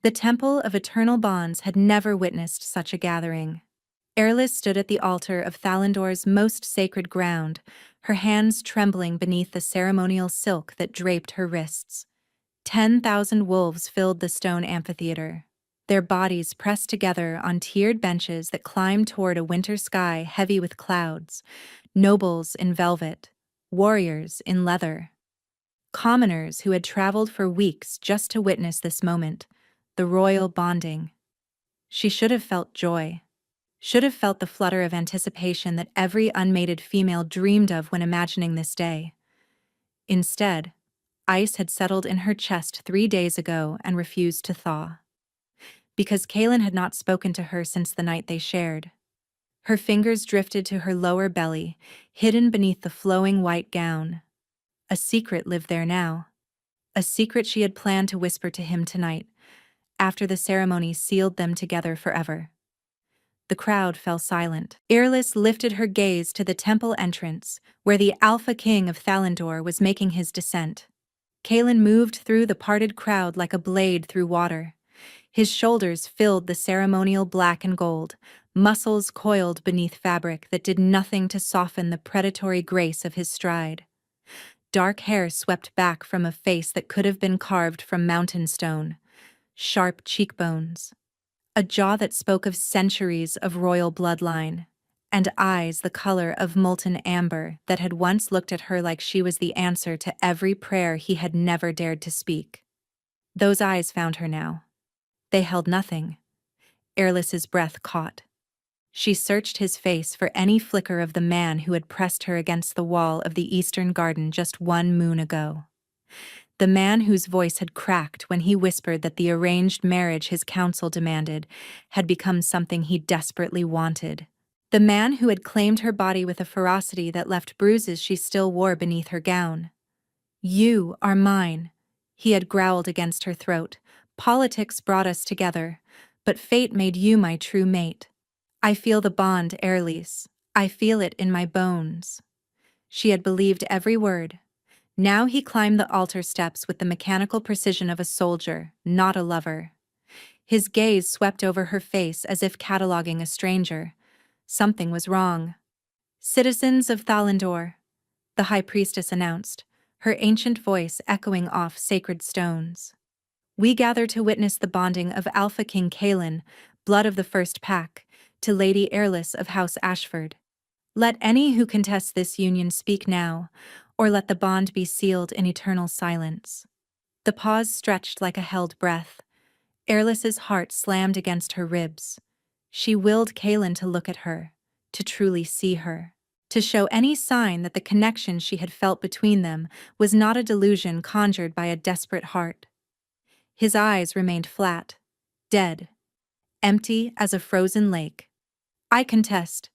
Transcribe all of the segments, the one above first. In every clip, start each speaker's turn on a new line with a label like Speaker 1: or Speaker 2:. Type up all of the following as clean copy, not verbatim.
Speaker 1: The Temple of Eternal Bonds had never witnessed such a gathering. Airless stood at the altar of Thalandor's most sacred ground, her hands trembling beneath the ceremonial silk that draped her wrists. 10,000 wolves filled the stone amphitheater, their bodies pressed together on tiered benches that climbed toward a winter sky heavy with clouds, nobles in velvet, warriors in leather. Commoners who had traveled for weeks just to witness this moment, the royal bonding. She should have felt joy. Should have felt the flutter of anticipation that every unmated female dreamed of when imagining this day. Instead, ice had settled in her chest 3 days ago and refused to thaw. Because Kaelin had not spoken to her since the night they shared. Her fingers drifted to her lower belly, hidden beneath the flowing white gown. A secret lived there now. A secret she had planned to whisper to him tonight, after the ceremony sealed them together forever. The crowd fell silent. Airless lifted her gaze to the temple entrance, where the Alpha King of Thalandor was making his descent. Kaelin moved through the parted crowd like a blade through water. His shoulders filled the ceremonial black and gold, muscles coiled beneath fabric that did nothing to soften the predatory grace of his stride. Dark hair swept back from a face that could have been carved from mountain stone. Sharp cheekbones. A jaw that spoke of centuries of royal bloodline, and eyes the color of molten amber that had once looked at her like she was the answer to every prayer he had never dared to speak. Those eyes found her now. They held nothing. Airless's breath caught. She searched his face for any flicker of the man who had pressed her against the wall of the Eastern Garden just 1 moon ago. The man whose voice had cracked when he whispered that the arranged marriage his council demanded had become something he desperately wanted. The man who had claimed her body with a ferocity that left bruises she still wore beneath her gown. "You are mine," he had growled against her throat. "Politics brought us together, but fate made you my true mate. I feel the bond, Airless. I feel it in my bones." She had believed every word. Now he climbed the altar steps with the mechanical precision of a soldier, not a lover. His gaze swept over her face as if cataloging a stranger. Something was wrong. "Citizens of Thalandor," the high priestess announced, her ancient voice echoing off sacred stones. "We gather to witness the bonding of Alpha King Kaelin, blood of the first pack, to Lady Airless of House Ashford. Let any who contest this union speak now, or let the bond be sealed in eternal silence." The pause stretched like a held breath. Airless's heart slammed against her ribs. She willed Kaelin to look at her, to truly see her, to show any sign that the connection she had felt between them was not a delusion conjured by a desperate heart. His eyes remained flat, dead, empty as a frozen lake. "I contest."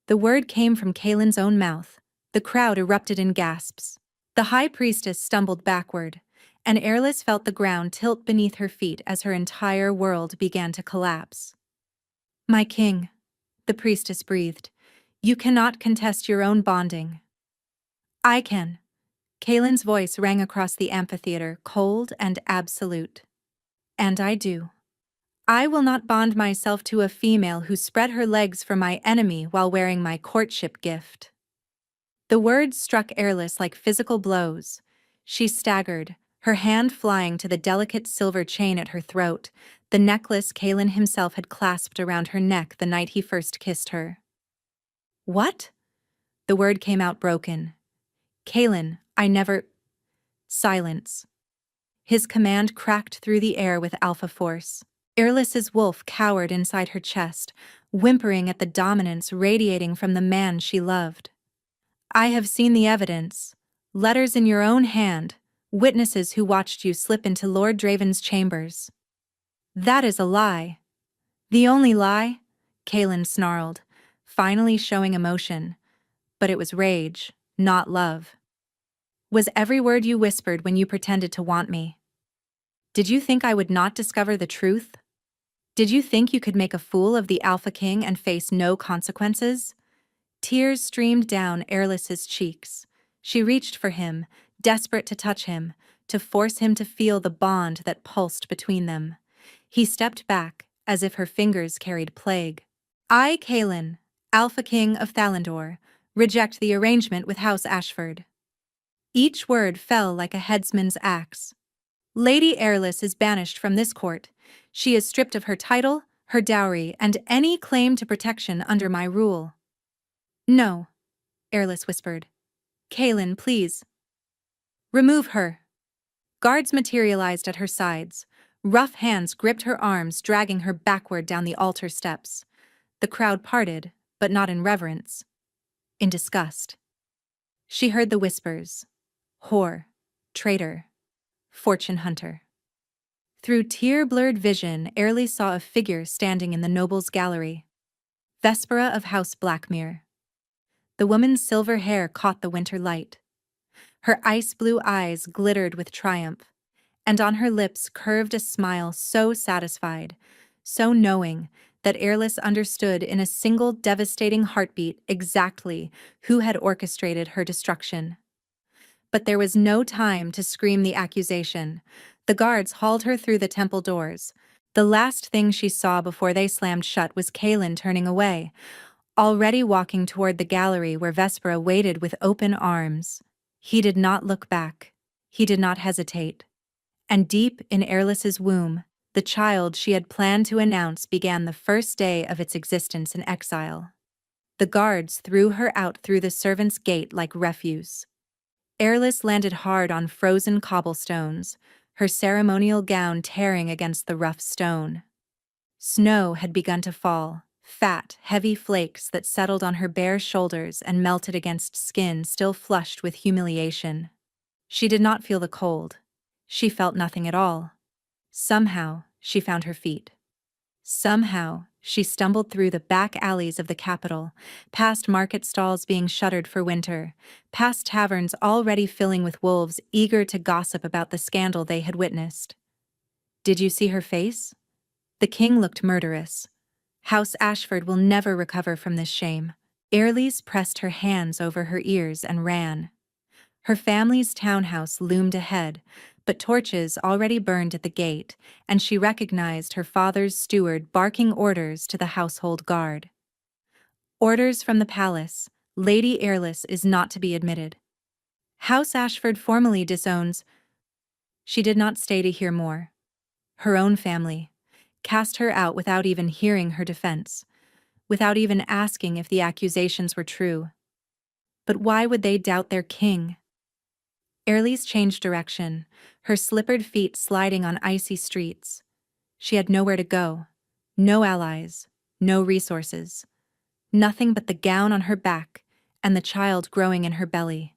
Speaker 1: The word came from Kaelin's own mouth. The crowd erupted in gasps. The high priestess stumbled backward, and Airless felt the ground tilt beneath her feet as her entire world began to collapse. "My king," the priestess breathed, "you cannot contest your own bonding." "I can." Kaelin's voice rang across the amphitheater, cold and absolute. "And I do. I will not bond myself to a female who spread her legs for my enemy while wearing my courtship gift." The words struck Airless like physical blows. She staggered, her hand flying to the delicate silver chain at her throat, the necklace Kaelin himself had clasped around her neck the night he first kissed her. "What?" The word came out broken. "Kaelin, I never—" Silence. His command cracked through the air with alpha force. Airless's wolf cowered inside her chest, whimpering at the dominance radiating from the man she loved. "I have seen the evidence. Letters in your own hand, witnesses who watched you slip into Lord Draven's chambers." "That is a lie." "The only lie?" Kaelin snarled, finally showing emotion. But it was rage, not love. "Was every word you whispered when you pretended to want me. Did you think I would not discover the truth? Did you think you could make a fool of the Alpha King and face no consequences?" Tears streamed down Airless's cheeks. She reached for him, desperate to touch him, to force him to feel the bond that pulsed between them. He stepped back, as if her fingers carried plague. I, Kaelin, Alpha King of Thalandor, reject the arrangement with House Ashford. Each word fell like a headsman's axe. Lady Airless is banished from this court. She is stripped of her title, her dowry, and any claim to protection under my rule. No, Airless whispered. Kaelin, please. Remove her. Guards materialized at her sides. Rough hands gripped her arms, dragging her backward down the altar steps. The crowd parted, but not in reverence. In disgust. She heard the whispers. Whore, traitor, fortune hunter. Through tear-blurred vision, Airlie saw a figure standing in the nobles' gallery. Vespera of House Blackmere. The woman's silver hair caught the winter light. Her ice-blue eyes glittered with triumph, and on her lips curved a smile so satisfied, so knowing, that Airless understood in a single devastating heartbeat exactly who had orchestrated her destruction. But there was no time to scream the accusation. The guards hauled her through the temple doors. The last thing she saw before they slammed shut was Kaelin turning away, already walking toward the gallery where Vespera waited with open arms. He did not look back. He did not hesitate. And deep in Airless's womb, the child she had planned to announce began the first day of its existence in exile. The guards threw her out through the servants' gate like refuse. Airless landed hard on frozen cobblestones, her ceremonial gown tearing against the rough stone. Snow had begun to fall, fat, heavy flakes that settled on her bare shoulders and melted against skin still flushed with humiliation. She did not feel the cold. She felt nothing at all. Somehow, she found her feet. Somehow, she stumbled through the back alleys of the capital, past market stalls being shuttered for winter, past taverns already filling with wolves eager to gossip about the scandal they had witnessed. Did you see her face? The king looked murderous. House Ashford will never recover from this shame. Airlise pressed her hands over her ears and ran. Her family's townhouse loomed ahead, but torches already burned at the gate, and she recognized her father's steward barking orders to the household guard. Orders from the palace. Lady Airless is not to be admitted. House Ashford formally disowns. She did not stay to hear more. Her own family cast her out without even hearing her defense, without even asking if the accusations were true. But why would they doubt their king? Airlise changed direction, her slippered feet sliding on icy streets. She had nowhere to go, no allies, no resources, nothing but the gown on her back and the child growing in her belly,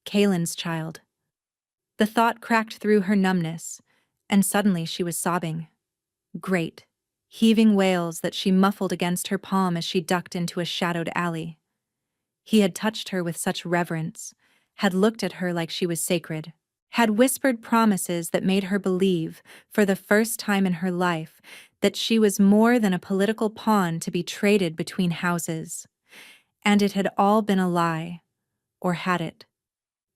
Speaker 1: Kaelin's child. The thought cracked through her numbness, and suddenly she was sobbing. Great, heaving wails that she muffled against her palm as she ducked into a shadowed alley. He had touched her with such reverence, had looked at her like she was sacred, had whispered promises that made her believe, for the first time in her life, that she was more than a political pawn to be traded between houses. And it had all been a lie, or had it?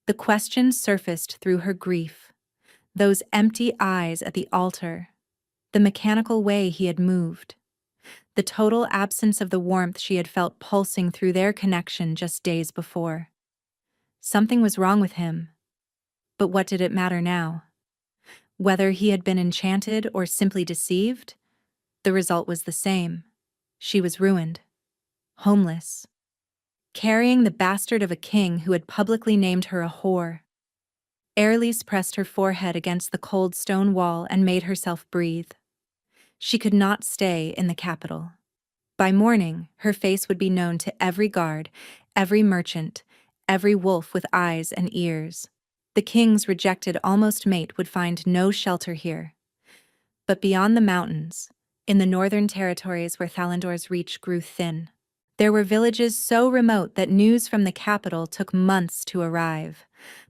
Speaker 1: The question surfaced through her grief. Those empty eyes at the altar, the mechanical way he had moved, the total absence of the warmth she had felt pulsing through their connection just days before. Something was wrong with him. But what did it matter now? Whether he had been enchanted or simply deceived, the result was the same. She was ruined, homeless, carrying the bastard of a king who had publicly named her a whore. Airlise pressed her forehead against the cold stone wall and made herself breathe. She could not stay in the capital. By morning, her face would be known to every guard, every merchant, every wolf with eyes and ears. The king's rejected almost mate would find no shelter here. But beyond the mountains, in the northern territories where Thalandor's reach grew thin, there were villages so remote that news from the capital took months to arrive.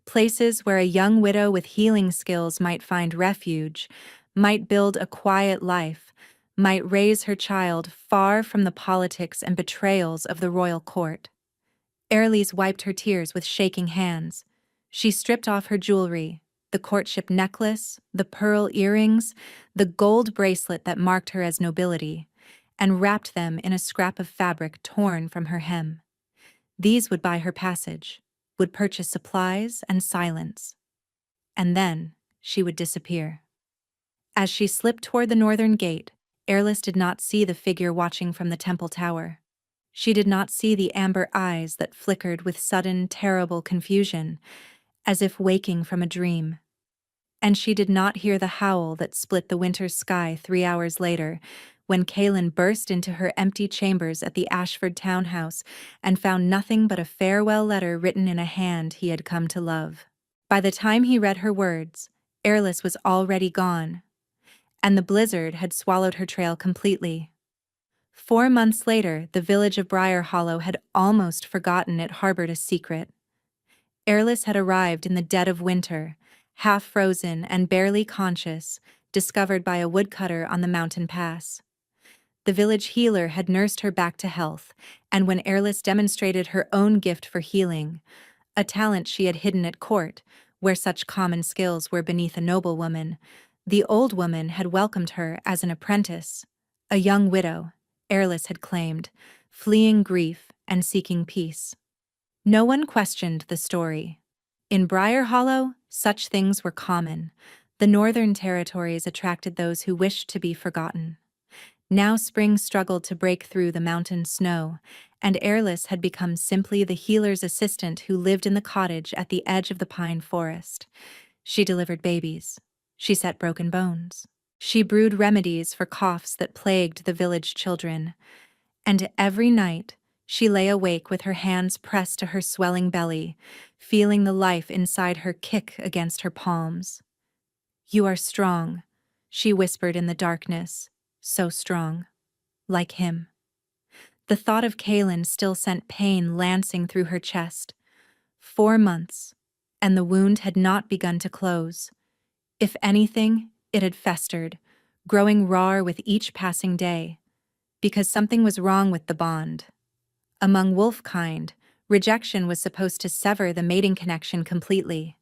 Speaker 1: Places where a young widow with healing skills might find refuge, might build a quiet life, might raise her child far from the politics and betrayals of the royal court. Airlise wiped her tears with shaking hands. She stripped off her jewelry, the courtship necklace, the pearl earrings, the gold bracelet that marked her as nobility, and wrapped them in a scrap of fabric torn from her hem. These would buy her passage, would purchase supplies and silence. And then she would disappear. As she slipped toward the northern gate, Airless did not see the figure watching from the temple tower. She did not see the amber eyes that flickered with sudden, terrible confusion, as if waking from a dream. And she did not hear the howl that split the winter sky 3 hours later, when Kaelin burst into her empty chambers at the Ashford townhouse and found nothing but a farewell letter written in a hand he had come to love. By the time he read her words, Airless was already gone, and the blizzard had swallowed her trail completely. 4 months later, the village of Briar Hollow had almost forgotten it harbored a secret. Airless had arrived in the dead of winter, half frozen and barely conscious, discovered by a woodcutter on the mountain pass. The village healer had nursed her back to health, and when Airless demonstrated her own gift for healing, a talent she had hidden at court, where such common skills were beneath a noblewoman, the old woman had welcomed her as an apprentice, a young widow, Airless had claimed, fleeing grief and seeking peace. No one questioned the story. In Briar Hollow, such things were common. The northern territories attracted those who wished to be forgotten. Now spring struggled to break through the mountain snow, and Airless had become simply the healer's assistant who lived in the cottage at the edge of the pine forest. She delivered babies. She set broken bones. She brewed remedies for coughs that plagued the village children. And every night, she lay awake with her hands pressed to her swelling belly, feeling the life inside her kick against her palms. "You are strong," she whispered in the darkness, so strong. Like him. The thought of Kaelin still sent pain lancing through her chest. 4 months, and the wound had not begun to close. If anything, it had festered, growing rawer with each passing day, because something was wrong with the bond. Among wolfkind, rejection was supposed to sever the mating connection completely.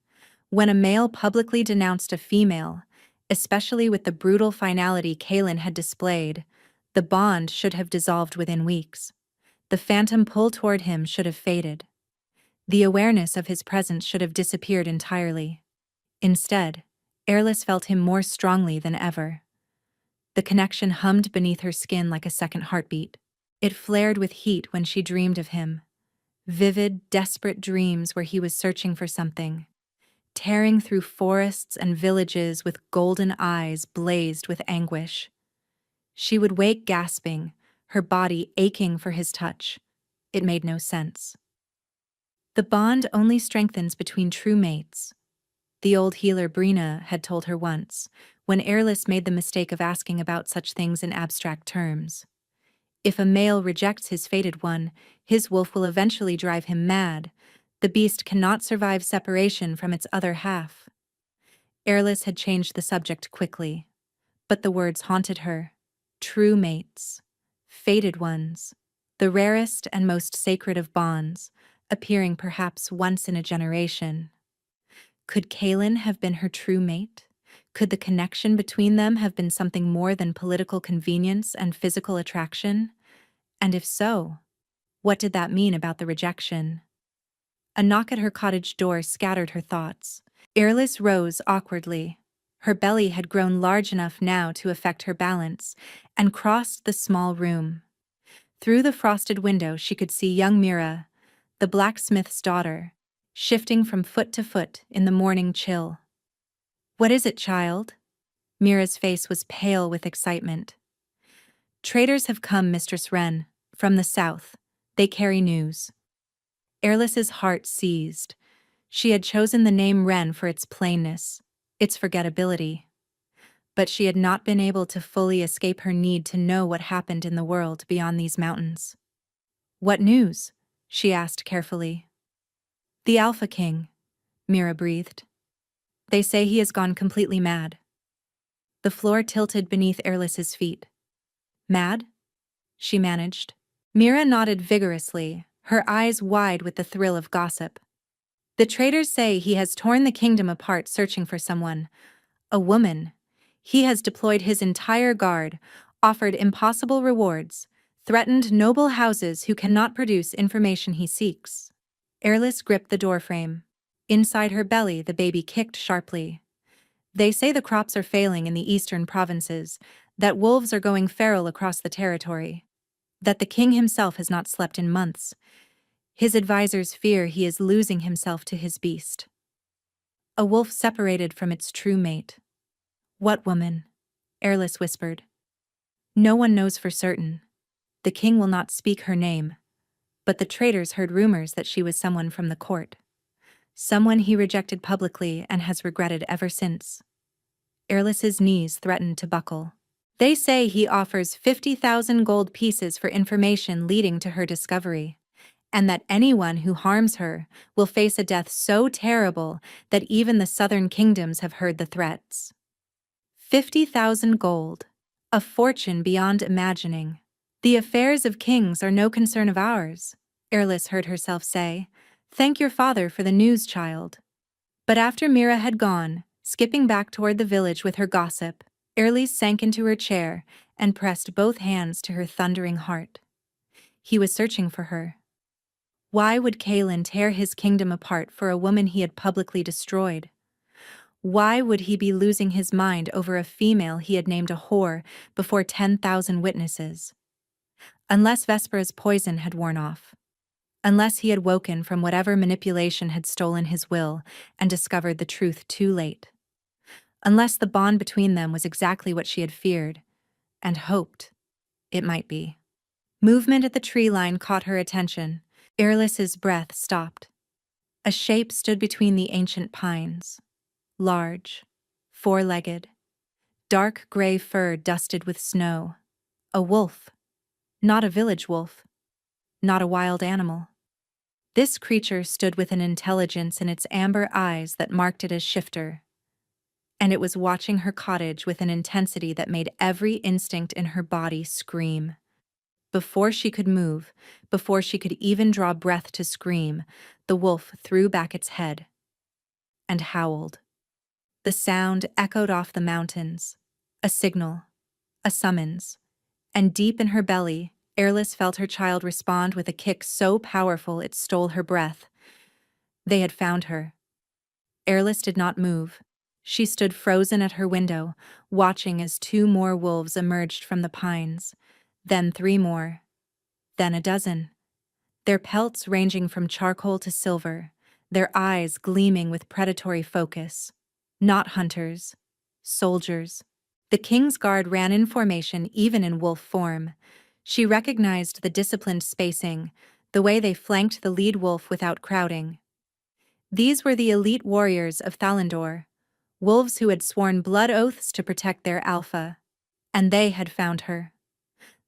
Speaker 1: When a male publicly denounced a female, especially with the brutal finality Kaelin had displayed, the bond should have dissolved within weeks. The phantom pull toward him should have faded. The awareness of his presence should have disappeared entirely. Instead, Airless felt him more strongly than ever. The connection hummed beneath her skin like a second heartbeat. It flared with heat when she dreamed of him. Vivid, desperate dreams where he was searching for something. Tearing through forests and villages with golden eyes blazed with anguish. She would wake gasping, her body aching for his touch. It made no sense. The bond only strengthens between true mates. The old healer Brina had told her once, when Airless made the mistake of asking about such things in abstract terms. If a male rejects his fated one, his wolf will eventually drive him mad. The beast cannot survive separation from its other half. Airless had changed the subject quickly, but the words haunted her. True mates. Fated ones. The rarest and most sacred of bonds, appearing perhaps once in a generation. Could Kaelin have been her true mate? Could the connection between them have been something more than political convenience and physical attraction? And if so, what did that mean about the rejection? A knock at her cottage door scattered her thoughts. Airless rose awkwardly. Her belly had grown large enough now to affect her balance, and crossed the small room. Through the frosted window she could see young Mira, the blacksmith's daughter, shifting from foot to foot in the morning chill. "What is it, child?" Mira's face was pale with excitement. "Traders have come, Mistress Wren, from the south. They carry news." Airless's heart seized. She had chosen the name Wren for its plainness, its forgettability. But she had not been able to fully escape her need to know what happened in the world beyond these mountains. "What news?" she asked carefully. "The AlphaKing," Mira breathed. "They say he has gone completely mad." The floor tilted beneath Airless's feet. "Mad?" she managed. Mira nodded vigorously, her eyes wide with the thrill of gossip. The traders say he has torn the kingdom apart searching for someone. A woman. He has deployed his entire guard, offered impossible rewards, threatened noble houses who cannot produce information he seeks. Airless gripped the doorframe. Inside her belly, the baby kicked sharply. They say the crops are failing in the eastern provinces, that wolves are going feral across the territory, that the king himself has not slept in months. His advisors fear he is losing himself to his beast. A wolf separated from its true mate. What woman? Airless whispered. No one knows for certain. The king will not speak her name, but the traders heard rumors that she was someone from the court. Someone he rejected publicly and has regretted ever since. Airless's knees threatened to buckle. They say he offers 50,000 gold pieces for information leading to her discovery, and that anyone who harms her will face a death so terrible that even the southern kingdoms have heard the threats. 50,000 gold. A fortune beyond imagining. The affairs of kings are no concern of ours, Airless heard herself say. Thank your father for the news, child. But after Mira had gone, skipping back toward the village with her gossip, Airless sank into her chair and pressed both hands to her thundering heart. He was searching for her. Why would Kalen tear his kingdom apart for a woman he had publicly destroyed? Why would he be losing his mind over a female he had named a whore before 10,000 witnesses? Unless Vespera's poison had worn off. Unless he had woken from whatever manipulation had stolen his will and discovered the truth too late. Unless the bond between them was exactly what she had feared and hoped it might be. Movement at the tree line caught her attention. Airless's breath stopped. A shape stood between the ancient pines. Large, four-legged, dark gray fur dusted with snow. A wolf. Not a village wolf. Not a wild animal. This creature stood with an intelligence in its amber eyes that marked it as Shifter. And it was watching her cottage with an intensity that made every instinct in her body scream. Before she could move, before she could even draw breath to scream, the wolf threw back its head and howled. The sound echoed off the mountains, a signal, a summons, and deep in her belly, Airless felt her child respond with a kick so powerful it stole her breath. They had found her. Airless did not move. She stood frozen at her window, watching as 2 more wolves emerged from the pines, then 3 more, then a dozen. Their pelts ranging from charcoal to silver, their eyes gleaming with predatory focus. Not hunters, soldiers. The king's guard ran in formation even in wolf form. She recognized the disciplined spacing, the way they flanked the lead wolf without crowding. These were the elite warriors of Thalandor, wolves who had sworn blood oaths to protect their alpha. And they had found her.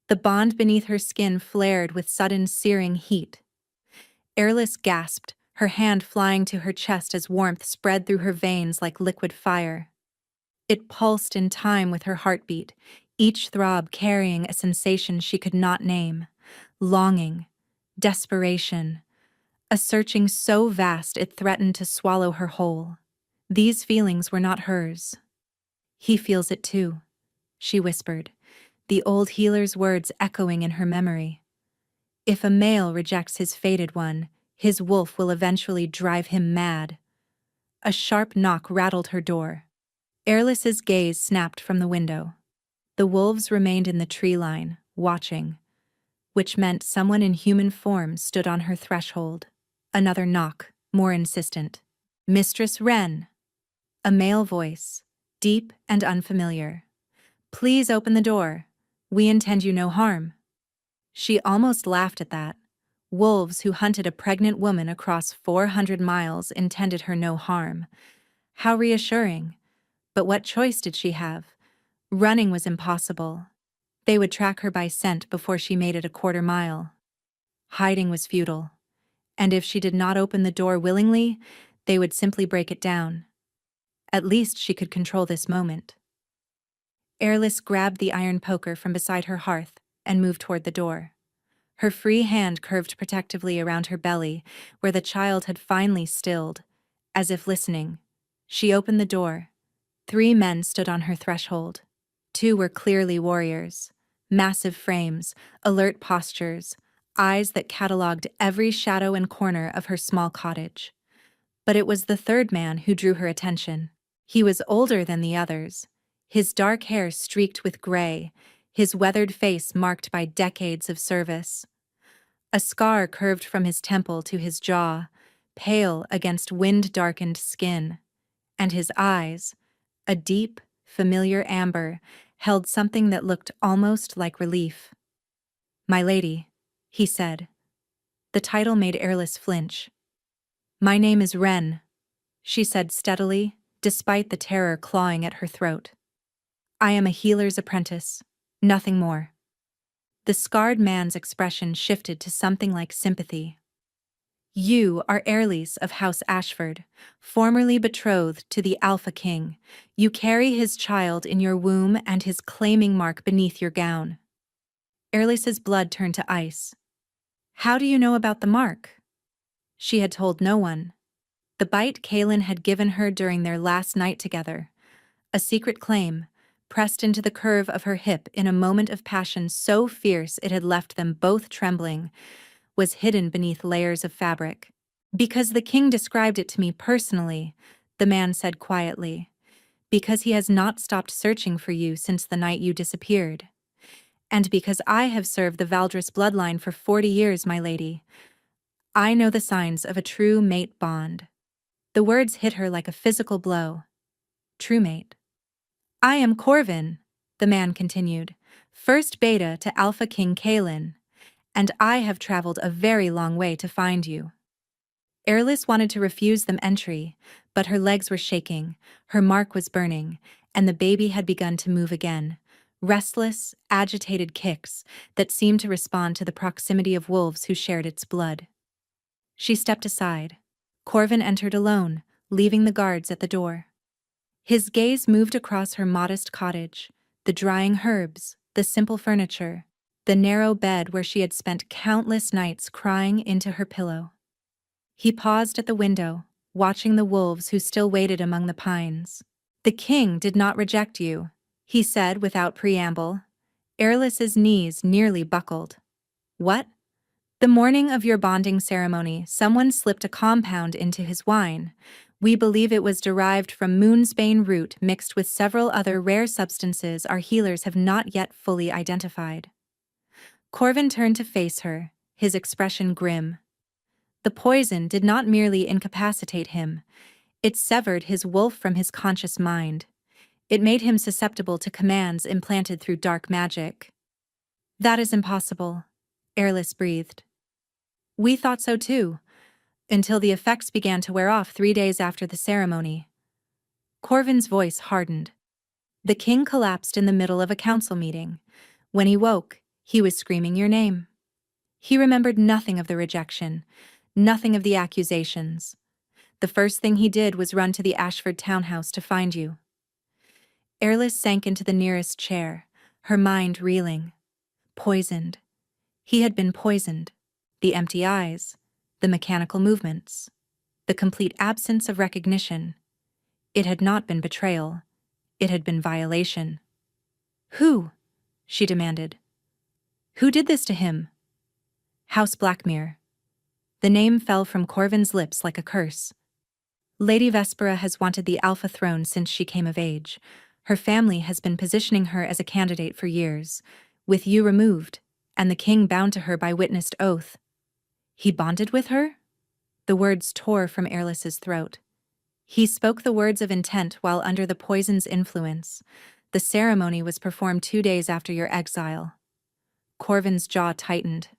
Speaker 1: The bond beneath her skin flared with sudden searing heat. Airless gasped, her hand flying to her chest as warmth spread through her veins like liquid fire. It pulsed in time with her heartbeat, each throb carrying a sensation she could not name. Longing, desperation, a searching so vast it threatened to swallow her whole. These feelings were not hers. He feels it too, she whispered, the old healer's words echoing in her memory. If a male rejects his fated one, his wolf will eventually drive him mad. A sharp knock rattled her door. Airless's gaze snapped from the window. The wolves remained in the tree line, watching, which meant someone in human form stood on her threshold. Another knock, more insistent. Mistress Wren. A male voice, deep and unfamiliar. Please open the door. We intend you no harm. She almost laughed at that. Wolves who hunted a pregnant woman across 400 miles intended her no harm. How reassuring. But what choice did she have? Running was impossible. They would track her by scent before she made it a quarter mile. Hiding was futile. And if she did not open the door willingly, they would simply break it down. At least she could control this moment. Airless grabbed the iron poker from beside her hearth and moved toward the door. Her free hand curved protectively around her belly, where the child had finally stilled, as if listening. She opened the door. 3 men stood on her threshold. 2 were clearly warriors. Massive frames, alert postures, eyes that catalogued every shadow and corner of her small cottage. But it was the 3rd man who drew her attention. He was older than the others, his dark hair streaked with gray, his weathered face marked by decades of service. A scar curved from his temple to his jaw, pale against wind-darkened skin, and his eyes, a deep, familiar amber, held something that looked almost like relief. "My lady," he said. The title made Airless flinch. "My name is Ren," she said steadily, despite the terror clawing at her throat. "I am a healer's apprentice, nothing more." The scarred man's expression shifted to something like sympathy. "You are Airlys of House Ashford, formerly betrothed to the Alpha King. You carry his child in your womb and his claiming mark beneath your gown." Airlys's blood turned to ice. "How do you know about the mark?" She had told no one. The bite Kaelin had given her during their last night together. A secret claim, pressed into the curve of her hip in a moment of passion so fierce it had left them both trembling, was hidden beneath layers of fabric. "Because the king described it to me personally," the man said quietly. "Because he has not stopped searching for you since the night you disappeared. And because I have served the Valdris bloodline for 40 years, my lady. I know the signs of a true mate bond." The words hit her like a physical blow. True mate. "I am Corvin," the man continued, "first beta to Alpha King Kaelin, and I have traveled a very long way to find you." Airlys wanted to refuse them entry, but her legs were shaking, her mark was burning, and the baby had begun to move again. Restless, agitated kicks that seemed to respond to the proximity of wolves who shared its blood. She stepped aside. Corvin entered alone, leaving the guards at the door. His gaze moved across her modest cottage, the drying herbs, the simple furniture, the narrow bed where she had spent countless nights crying into her pillow. He paused at the window, watching the wolves who still waited among the pines. "The king did not reject you," he said without preamble. Airlys's knees nearly buckled. "What?" "The morning of your bonding ceremony, someone slipped a compound into his wine. We believe it was derived from moonsbane root mixed with several other rare substances our healers have not yet fully identified." Corvin turned to face her, his expression grim. The poison did not merely incapacitate him, it severed his wolf from his conscious mind. It made him susceptible to commands implanted through dark magic. "That is impossible," Airlys breathed. "We thought so too, until the effects began to wear off 3 days after the ceremony." Corvin's voice hardened. "The king collapsed in the middle of a council meeting. When he woke, he was screaming your name. He remembered nothing of the rejection, nothing of the accusations. The first thing he did was run to the Ashford townhouse to find you." Airlys sank into the nearest chair, her mind reeling. Poisoned. He had been poisoned. The empty eyes, the mechanical movements, the complete absence of recognition. It had not been betrayal. It had been violation. "Who?" she demanded. "Who did this to him?" "House Blackmere." The name fell from Corvin's lips like a curse. "Lady Vespera has wanted the Alpha throne since she came of age. Her family has been positioning her as a candidate for years, with you removed, and the king bound to her by witnessed oath." "He bonded with her?" The words tore from Airlys's throat. "He spoke the words of intent while under the poison's influence. The ceremony was performed 2 days after your exile." Corvin's jaw tightened.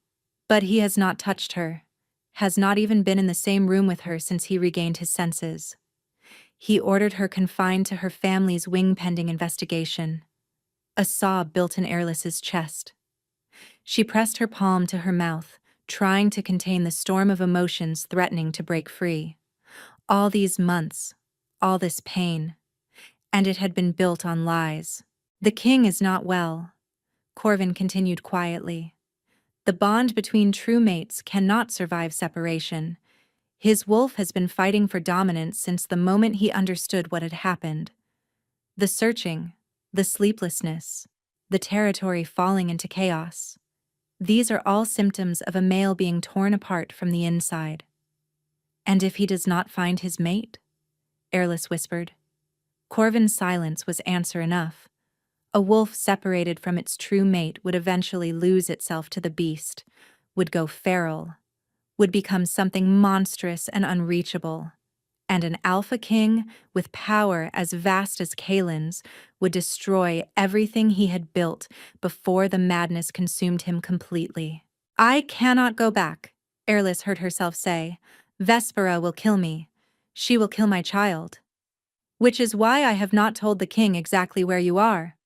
Speaker 1: "But he has not touched her, has not even been in the same room with her since he regained his senses. He ordered her confined to her family's wing pending investigation." A sob built in Airlys's chest. She pressed her palm to her mouth, trying to contain the storm of emotions threatening to break free. All these months, all this pain, and it had been built on lies. "The king is not well," Corvin continued quietly. The bond between true mates cannot survive separation. His wolf has been fighting for dominance since the moment he understood what had happened. The searching, the sleeplessness, the territory falling into chaos. These are all symptoms of a male being torn apart from the inside. And if he does not find his mate? Airless whispered. Corvin's silence was answer enough. A wolf separated from its true mate would eventually lose itself to the beast, would go feral, would become something monstrous and unreachable. And an Alpha King, with power as vast as Kalen's, would destroy everything he had built before the madness consumed him completely. I cannot go back, Airless heard herself say. Vespera will kill me. She will kill my child. Which is why I have not told the king exactly where you are.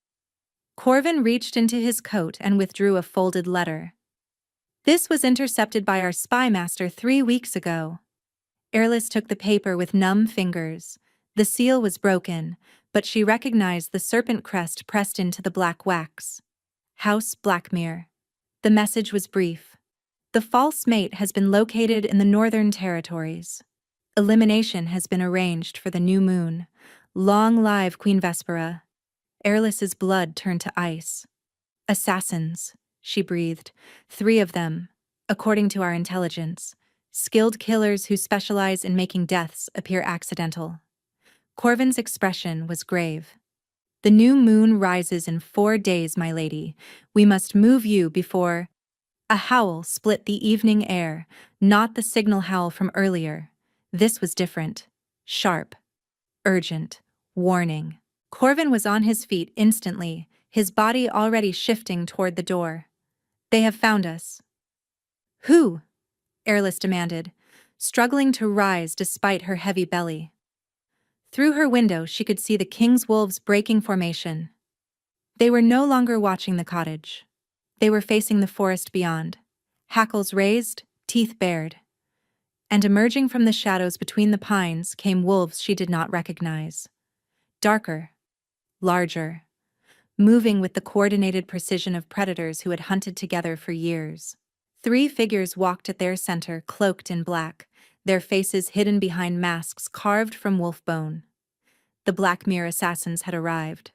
Speaker 1: Corvin reached into his coat and withdrew a folded letter. This was intercepted by our spy master 3 weeks ago. Airless took the paper with numb fingers. The seal was broken, but she recognized the serpent crest pressed into the black wax. House Blackmere. The message was brief. The false mate has been located in the Northern Territories. Elimination has been arranged for the new moon. Long live Queen Vespera. Airless's blood turned to ice. Assassins, she breathed. 3 of them, according to our intelligence. Skilled killers who specialize in making deaths appear accidental. Corvin's expression was grave. The new moon rises in 4 days, my lady. We must move you before... A howl split the evening air, not the signal howl from earlier. This was different. Sharp. Urgent. Warning. Corvin was on his feet instantly, his body already shifting toward the door. They have found us. Who? Airless demanded, struggling to rise despite her heavy belly. Through her window she could see the king's wolves breaking formation. They were no longer watching the cottage. They were facing the forest beyond, hackles raised, teeth bared. And emerging from the shadows between the pines came wolves she did not recognize. Darker. Larger. Moving with the coordinated precision of predators who had hunted together for years. 3 figures walked at their center, cloaked in black, their faces hidden behind masks carved from wolf bone. The Blackmere assassins had arrived.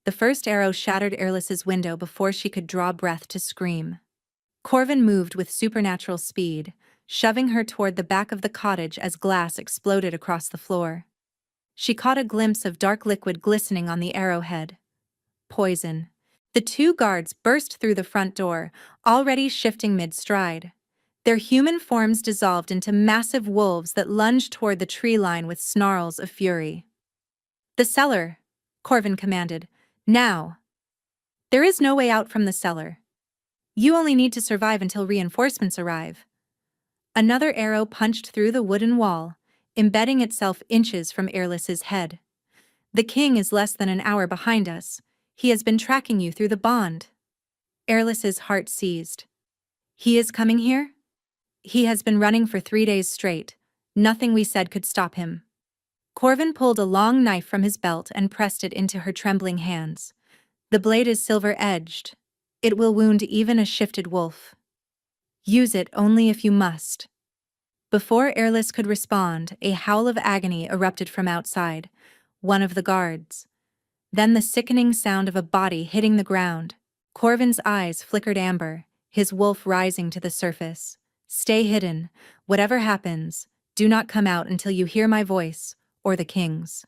Speaker 1: The first arrow shattered Airless's window before she could draw breath to scream. Corvin moved with supernatural speed, shoving her toward the back of the cottage as glass exploded across the floor. She caught a glimpse of dark liquid glistening on the arrowhead. Poison. The 2 guards burst through the front door, already shifting mid-stride. Their human forms dissolved into massive wolves that lunged toward the tree line with snarls of fury. The cellar, Corvin commanded. Now. There is no way out from the cellar. You only need to survive until reinforcements arrive. Another arrow punched through the wooden wall, embedding itself inches from Airless's head. The king is less than an hour behind us. He has been tracking you through the bond. Airless's heart seized. He is coming here? He has been running for 3 days straight. Nothing we said could stop him. Corvin pulled a long knife from his belt and pressed it into her trembling hands. The blade is silver-edged. It will wound even a shifted wolf. Use it only if you must. Before Airless could respond, a howl of agony erupted from outside, one of the guards. Then the sickening sound of a body hitting the ground. Corvin's eyes flickered amber, his wolf rising to the surface. Stay hidden. Whatever happens, do not come out until you hear my voice, or the king's.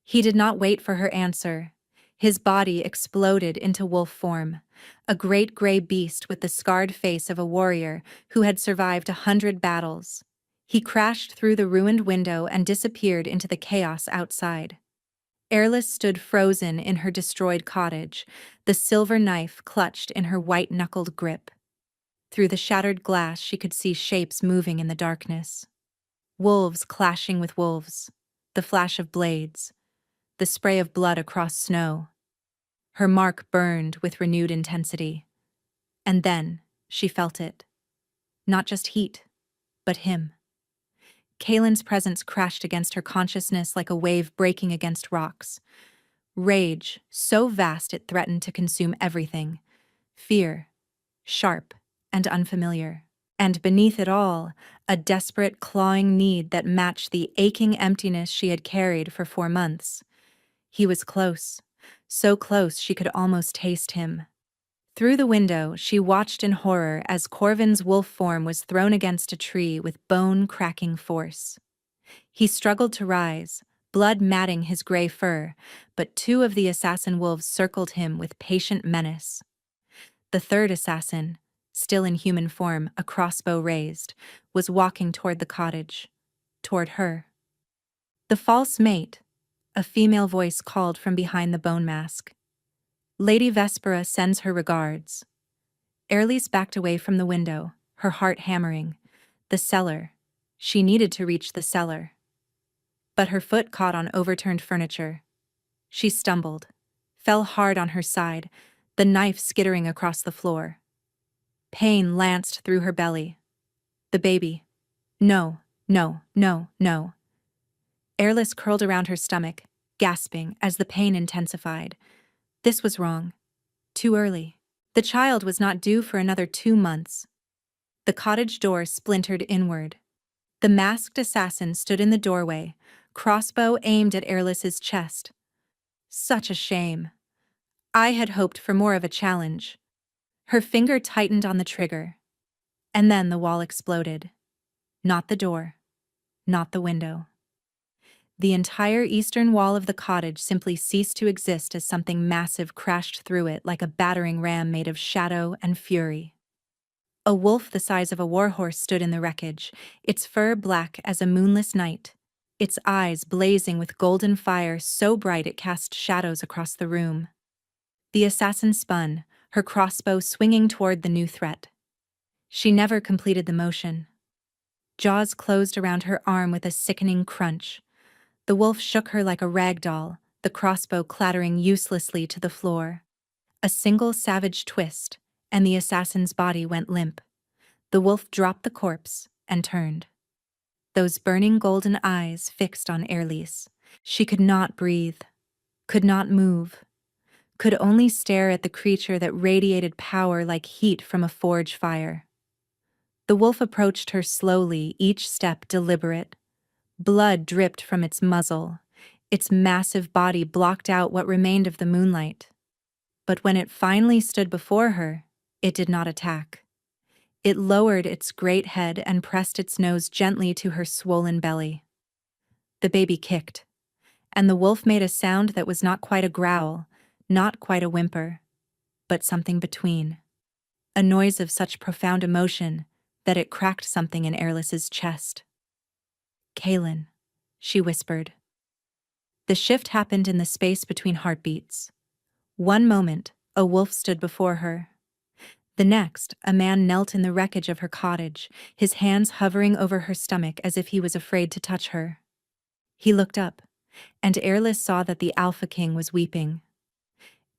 Speaker 1: He did not wait for her answer. His body exploded into wolf form, a great gray beast with the scarred face of a warrior who had survived 100 battles. He crashed through the ruined window and disappeared into the chaos outside. Airless stood frozen in her destroyed cottage, the silver knife clutched in her white-knuckled grip. Through the shattered glass she could see shapes moving in the darkness. Wolves clashing with wolves, the flash of blades, the spray of blood across snow. Her mark burned with renewed intensity. And then she felt it. Not just heat, but him. Kalen's presence crashed against her consciousness like a wave breaking against rocks. Rage, so vast it threatened to consume everything. Fear, sharp, and unfamiliar. And beneath it all, a desperate, clawing need that matched the aching emptiness she had carried for 4 months. He was close, so close she could almost taste him. Through the window, she watched in horror as Corvin's wolf form was thrown against a tree with bone-cracking force. He struggled to rise, blood matting his gray fur, but 2 of the assassin wolves circled him with patient menace. The third assassin, still in human form, a crossbow raised, was walking toward the cottage, toward her. The false mate, a female voice called from behind the bone mask. Lady Vespera sends her regards. Airlise backed away from the window, her heart hammering. The cellar. She needed to reach the cellar. But her foot caught on overturned furniture. She stumbled, fell hard on her side, the knife skittering across the floor. Pain lanced through her belly. The baby. No, no, no, no. Airless curled around her stomach, gasping as the pain intensified. This was wrong. Too early. The child was not due for another 2 months. The cottage door splintered inward. The masked assassin stood in the doorway, crossbow aimed at Airless's chest. Such a shame. I had hoped for more of a challenge. Her finger tightened on the trigger. And then the wall exploded. Not the door. Not the window. The entire eastern wall of the cottage simply ceased to exist as something massive crashed through it like a battering ram made of shadow and fury. A wolf the size of a warhorse stood in the wreckage, its fur black as a moonless night, its eyes blazing with golden fire so bright it cast shadows across the room. The assassin spun, her crossbow swinging toward the new threat. She never completed the motion. Jaws closed around her arm with a sickening crunch. The wolf shook her like a rag doll, the crossbow clattering uselessly to the floor. A single savage twist, and the assassin's body went limp. The wolf dropped the corpse and turned. Those burning golden eyes fixed on Airlise. She could not breathe, could not move, could only stare at the creature that radiated power like heat from a forge fire. The wolf approached her slowly, each step deliberate. Blood dripped from its muzzle. Its massive body blocked out what remained of the moonlight. But when it finally stood before her, it did not attack. It lowered its great head and pressed its nose gently to her swollen belly. The baby kicked, and the wolf made a sound that was not quite a growl, not quite a whimper, but something between. A noise of such profound emotion that it cracked something in Airless's chest. "Kaelin," she whispered. The shift happened in the space between heartbeats. One moment, a wolf stood before her. The next, a man knelt in the wreckage of her cottage, his hands hovering over her stomach as if he was afraid to touch her. He looked up, and Airless saw that the AlphaKing was weeping.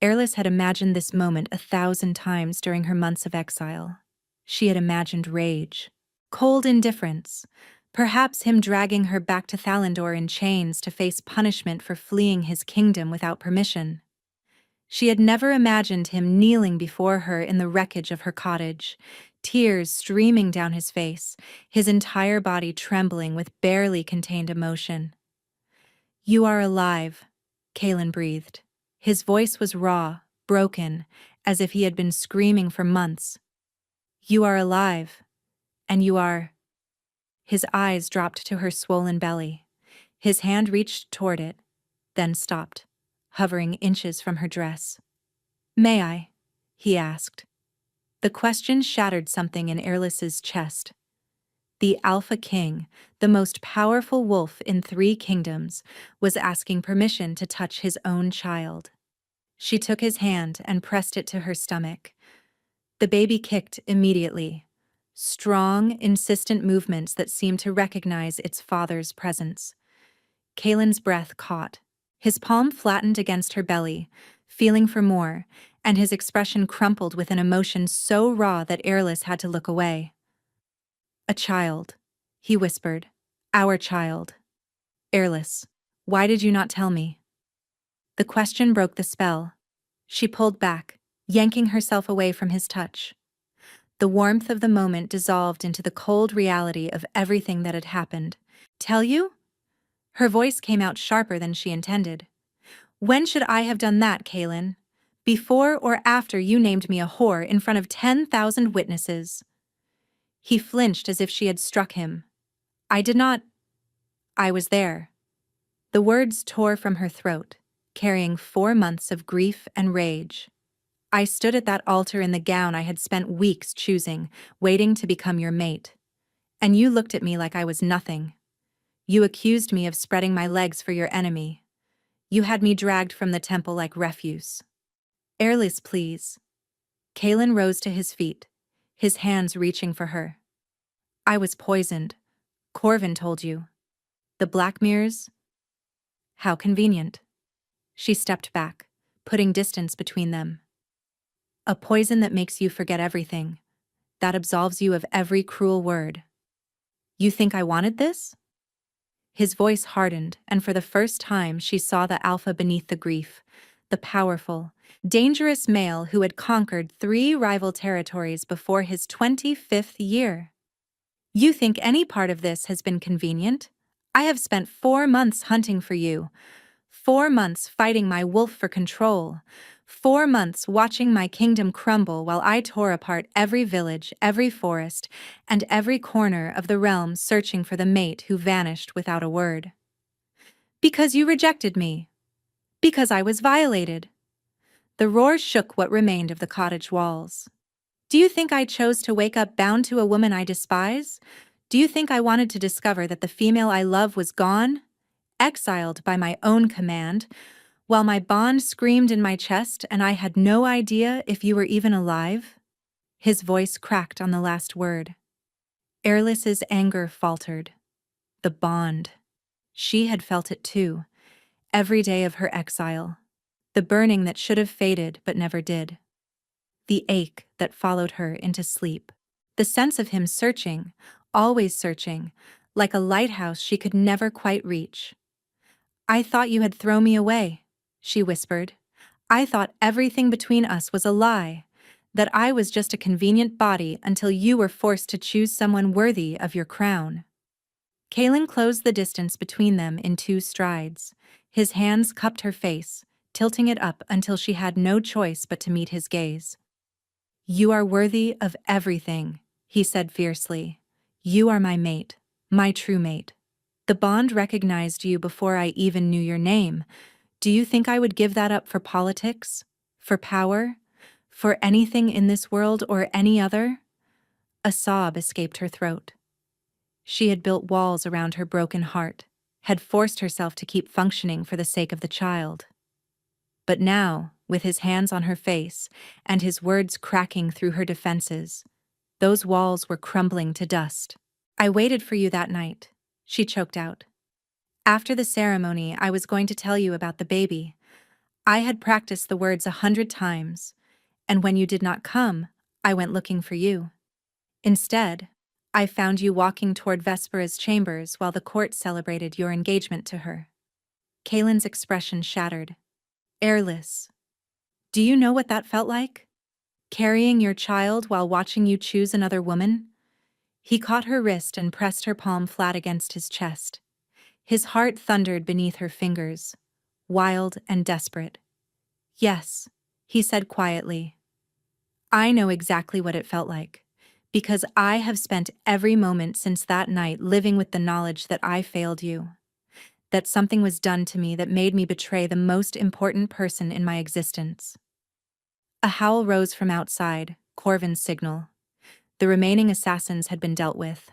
Speaker 1: Airless had imagined this moment 1,000 times during her months of exile. She had imagined rage, cold indifference, perhaps him dragging her back to Thalandor in chains to face punishment for fleeing his kingdom without permission. She had never imagined him kneeling before her in the wreckage of her cottage, tears streaming down his face, his entire body trembling with barely contained emotion. "You are alive," Kaelin breathed. His voice was raw, broken, as if he had been screaming for months. "You are alive, and you are—" His eyes dropped to her swollen belly. His hand reached toward it, then stopped, hovering inches from her dress. "May I?" he asked. The question shattered something in Airless's chest. The AlphaKing, the most powerful wolf in 3 kingdoms, was asking permission to touch his own child. She took his hand and pressed it to her stomach. The baby kicked immediately. Strong, insistent movements that seemed to recognize its father's presence. Kaelin's breath caught. His palm flattened against her belly, feeling for more, and his expression crumpled with an emotion so raw that Airless had to look away. "A child," he whispered. "Our child." "Airless, why did you not tell me?" The question broke the spell. She pulled back, yanking herself away from his touch. The warmth of the moment dissolved into the cold reality of everything that had happened. Tell you? Her voice came out sharper than she intended. When should I have done that, Kaylin? Before or after you named me a whore in front of 10,000 witnesses? He flinched as if she had struck him. I did not. I was there. The words tore from her throat, carrying 4 months of grief and rage. I stood at that altar in the gown I had spent weeks choosing, waiting to become your mate. And you looked at me like I was nothing. You accused me of spreading my legs for your enemy. You had me dragged from the temple like refuse. Airless, please. Kaylin rose to his feet, his hands reaching for her. I was poisoned. Corvin told you. The black mirrors? How convenient. She stepped back, putting distance between them. A poison that makes you forget everything, that absolves you of every cruel word. You think I wanted this? His voice hardened, and for the first time she saw the alpha beneath the grief, the powerful, dangerous male who had conquered 3 rival territories before his 25th year. You think any part of this has been convenient? I have spent 4 months hunting for you, 4 months fighting my wolf for control, 4 months watching my kingdom crumble while I tore apart every village, every forest, and every corner of the realm searching for the mate who vanished without a word. Because you rejected me. Because I was violated. The roar shook what remained of the cottage walls. Do you think I chose to wake up bound to a woman I despise? Do you think I wanted to discover that the female I love was gone? Exiled by my own command, while my bond screamed in my chest and I had no idea if you were even alive? His voice cracked on the last word. Airless's anger faltered. The bond. She had felt it too, every day of her exile. The burning that should have faded but never did. The ache that followed her into sleep. The sense of him searching, always searching, like a lighthouse she could never quite reach. I thought you had thrown me away, she whispered. I thought everything between us was a lie, that I was just a convenient body until you were forced to choose someone worthy of your crown. Kaylin closed the distance between them in 2 strides. His hands cupped her face, tilting it up until she had no choice but to meet his gaze. You are worthy of everything, he said fiercely. You are my mate, my true mate. The bond recognized you before I even knew your name. Do you think I would give that up for politics? For power? For anything in this world or any other? A sob escaped her throat. She had built walls around her broken heart, had forced herself to keep functioning for the sake of the child. But now, with his hands on her face and his words cracking through her defenses, those walls were crumbling to dust. I waited for you that night, she choked out. After the ceremony, I was going to tell you about the baby. I had practiced the words 100 times, and when you did not come, I went looking for you. Instead, I found you walking toward Vespera's chambers while the court celebrated your engagement to her. Kaylin's expression shattered. Airless. Do you know what that felt like? Carrying your child while watching you choose another woman? He caught her wrist and pressed her palm flat against his chest. His heart thundered beneath her fingers, wild and desperate. Yes, he said quietly. I know exactly what it felt like, because I have spent every moment since that night living with the knowledge that I failed you, that something was done to me that made me betray the most important person in my existence. A howl rose from outside, Corvin's signal. The remaining assassins had been dealt with.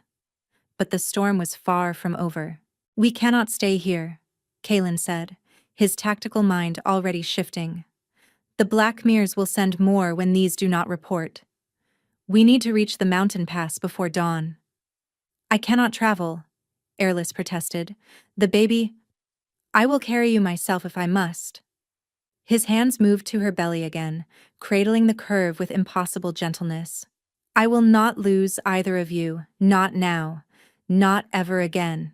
Speaker 1: But the storm was far from over. We cannot stay here, Kaylin said, his tactical mind already shifting. The Black Mirrors will send more when these do not report. We need to reach the mountain pass before dawn. I cannot travel, Airless protested. The baby... I will carry you myself if I must. His hands moved to her belly again, cradling the curve with impossible gentleness. I will not lose either of you, not now, not ever again.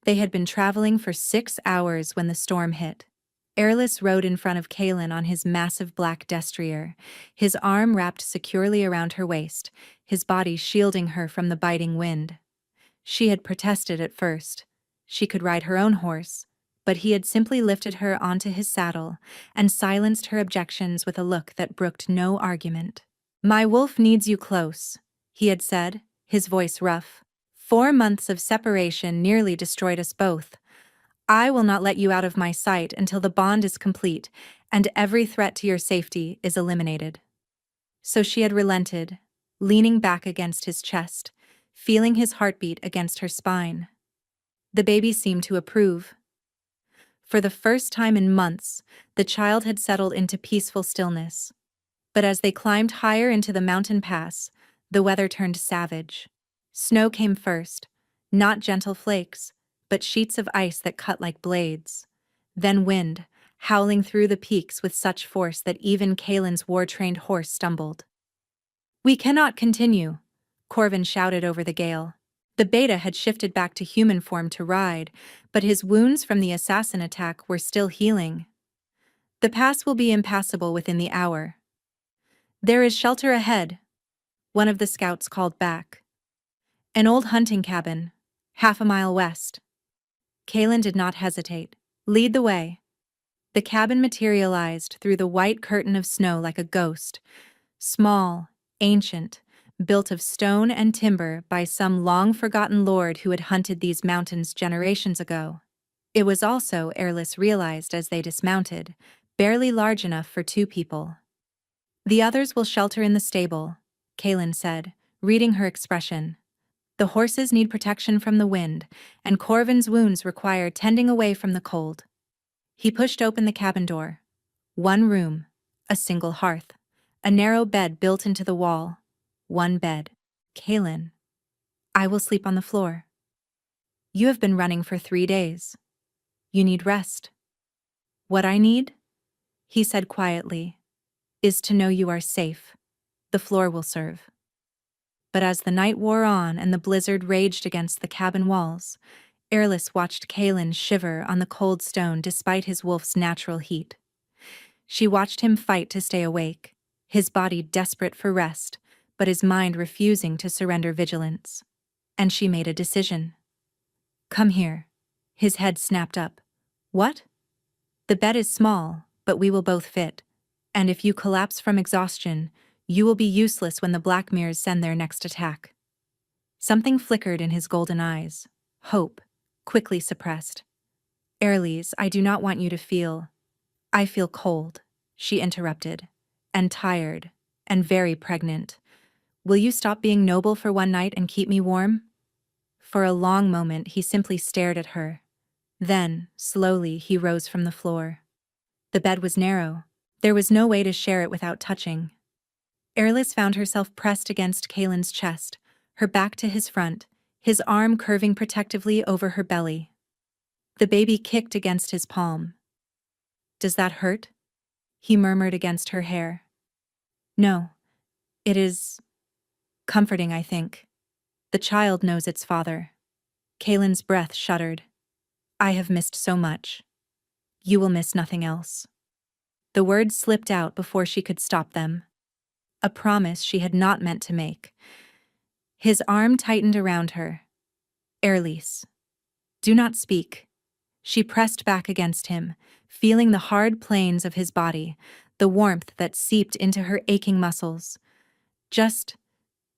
Speaker 1: They had been traveling for 6 hours when the storm hit. Airless rode in front of Kaelin on his massive black destrier, his arm wrapped securely around her waist, his body shielding her from the biting wind. She had protested at first. She could ride her own horse, but he had simply lifted her onto his saddle and silenced her objections with a look that brooked no argument. "My wolf needs you close," he had said, his voice rough. "4 months of separation nearly destroyed us both. I will not let you out of my sight until the bond is complete and every threat to your safety is eliminated." So she had relented, leaning back against his chest, feeling his heartbeat against her spine. The baby seemed to approve. For the first time in months, the child had settled into peaceful stillness. But as they climbed higher into the mountain pass, the weather turned savage. Snow came first, not gentle flakes, but sheets of ice that cut like blades. Then wind, howling through the peaks with such force that even Kaelin's war-trained horse stumbled. "We cannot continue," Corvin shouted over the gale. The beta had shifted back to human form to ride, but his wounds from the assassin attack were still healing. "The pass will be impassable within the hour." "There is shelter ahead," one of the scouts called back. "An old hunting cabin, half a mile west." Kaelin did not hesitate. "Lead the way." The cabin materialized through the white curtain of snow like a ghost, small, ancient, built of stone and timber by some long-forgotten lord who had hunted these mountains generations ago. It was also, Airless realized as they dismounted, barely large enough for 2 people. "The others will shelter in the stable," Kaelin said, reading her expression. "The horses need protection from the wind, and Corvin's wounds require tending away from the cold." He pushed open the cabin door. 1 room, a single hearth, a narrow bed built into the wall. 1 bed. "Kaelin, I will sleep on the floor. You have been running for 3 days. You need rest." "What I need," he said quietly, "is to know you are safe. The floor will serve." But as the night wore on and the blizzard raged against the cabin walls, Airless watched Kaelin shiver on the cold stone despite his wolf's natural heat. She watched him fight to stay awake, his body desperate for rest, but his mind refusing to surrender vigilance. And she made a decision. "Come here." His head snapped up. "What?" "The bed is small, but we will both fit. And if you collapse from exhaustion, you will be useless when the Blackmeres send their next attack." Something flickered in his golden eyes. Hope, quickly suppressed. "Airless, I do not want you to feel—" "I feel cold," she interrupted, "and tired, and very pregnant. Will you stop being noble for 1 night and keep me warm?" For a long moment he simply stared at her. Then, slowly, he rose from the floor. The bed was narrow. There was no way to share it without touching. Airless found herself pressed against Kaelin's chest, her back to his front, his arm curving protectively over her belly. The baby kicked against his palm. "Does that hurt?" he murmured against her hair. "No. It is comforting, I think. The child knows its father." Kaelin's breath shuddered. "I have missed so much. You will miss nothing else." The words slipped out before she could stop them. A promise she had not meant to make. His arm tightened around her. "Airless, do not speak." She pressed back against him, feeling the hard planes of his body, the warmth that seeped into her aching muscles. "Just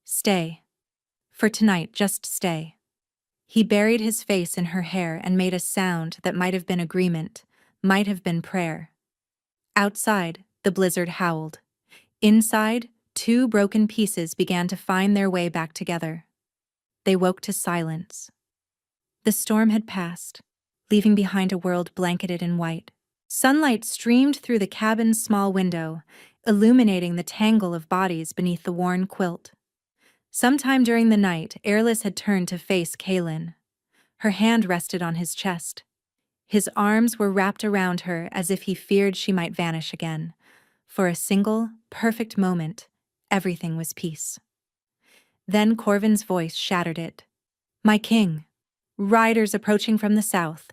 Speaker 1: stay. For tonight, just stay." He buried his face in her hair and made a sound that might have been agreement, might have been prayer. Outside, the blizzard howled. Inside, 2 broken pieces began to find their way back together. They woke to silence. The storm had passed, leaving behind a world blanketed in white. Sunlight streamed through the cabin's small window, illuminating the tangle of bodies beneath the worn quilt. Sometime during the night, Airless had turned to face Kaelin. Her hand rested on his chest. His arms were wrapped around her as if he feared she might vanish again. For a single, perfect moment, everything was peace. Then Corvin's voice shattered it. "My king! Riders approaching from the south."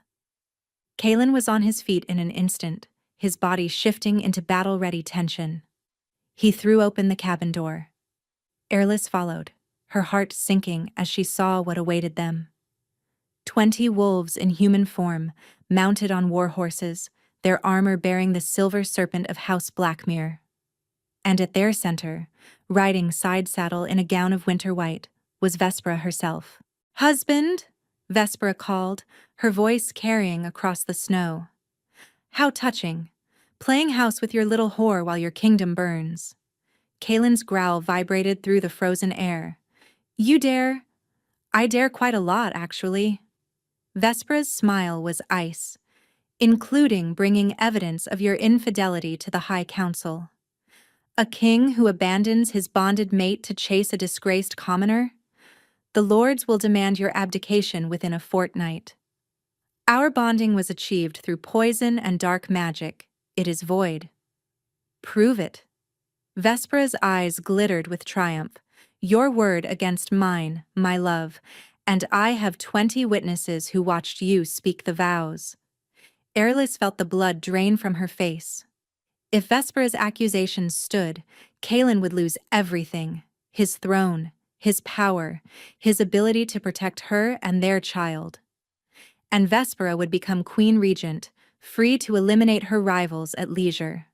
Speaker 1: Kaelin was on his feet in an instant, his body shifting into battle-ready tension. He threw open the cabin door. Airless followed, her heart sinking as she saw what awaited them. 20 wolves in human form, mounted on war horses, their armor bearing the silver serpent of House Blackmere. And at their center, riding side saddle in a gown of winter white, was Vespera herself. "Husband!" Vespera called, her voice carrying across the snow. "How touching! Playing house with your little whore while your kingdom burns." Kalen's growl vibrated through the frozen air. "You dare?" "I dare quite a lot, actually." Vespera's smile was ice, including bringing evidence of your infidelity to the High Council. A king who abandons his bonded mate to chase a disgraced commoner? The lords will demand your abdication within a fortnight. Our bonding was achieved through poison and dark magic. It is void. Prove it. Vespera's eyes glittered with triumph. Your word against mine, my love, and I have 20 witnesses who watched you speak the vows. Airless felt the blood drain from her face. If Vespera's accusations stood, Kalen would lose everything: his throne, his power, his ability to protect her and their child. And Vespera would become Queen Regent, free to eliminate her rivals at leisure.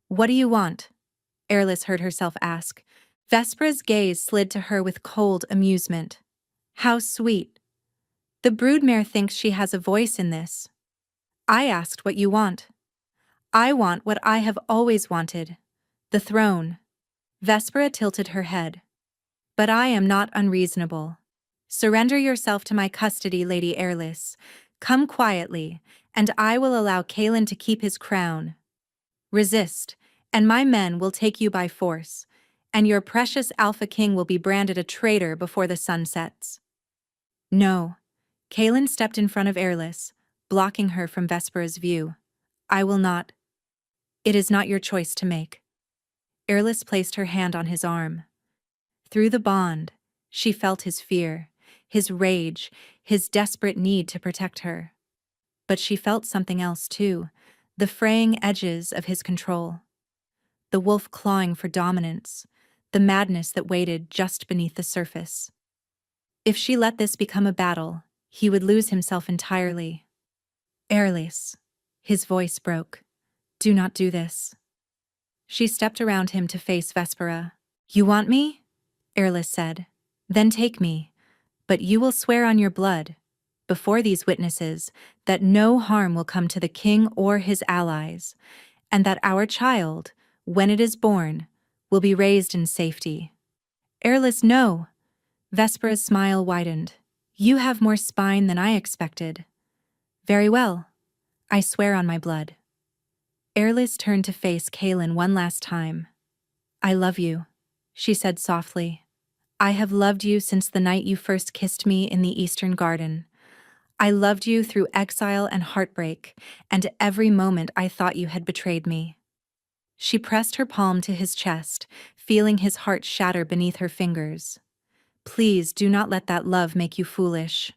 Speaker 1: "What do you want?" Airless heard herself ask. Vespera's gaze slid to her with cold amusement. "How sweet. The broodmare thinks she has a voice in this. I asked what you want." "I want what I have always wanted. The throne." Vespera tilted her head. "But I am not unreasonable. Surrender yourself to my custody, Lady Airless. Come quietly, and I will allow Kalen to keep his crown. Resist, and my men will take you by force, and your precious Alpha King will be branded a traitor before the sun sets." "No." Kalen stepped in front of Airless, blocking her from Vespera's view. "I will not." "It is not your choice to make." Airless placed her hand on his arm. Through the bond, she felt his fear, his rage, his desperate need to protect her. But she felt something else too, the fraying edges of his control. The wolf clawing for dominance, the madness that waited just beneath the surface. If she let this become a battle, he would lose himself entirely. "Airless," his voice broke. "Do not do this." She stepped around him to face Vespera. "You want me?" Airless said. "Then take me, but you will swear on your blood, before these witnesses, that no harm will come to the king or his allies, and that our child, when it is born, will be raised in safety." "Airless, no." Vespera's smile widened. "You have more spine than I expected." "Very well. I swear on my blood." Airless turned to face Kalen one last time. "I love you," she said softly. "I have loved you since the night you first kissed me in the Eastern Garden. I loved you through exile and heartbreak, and every moment I thought you had betrayed me." She pressed her palm to his chest, feeling his heart shatter beneath her fingers. "Please do not let that love make you foolish."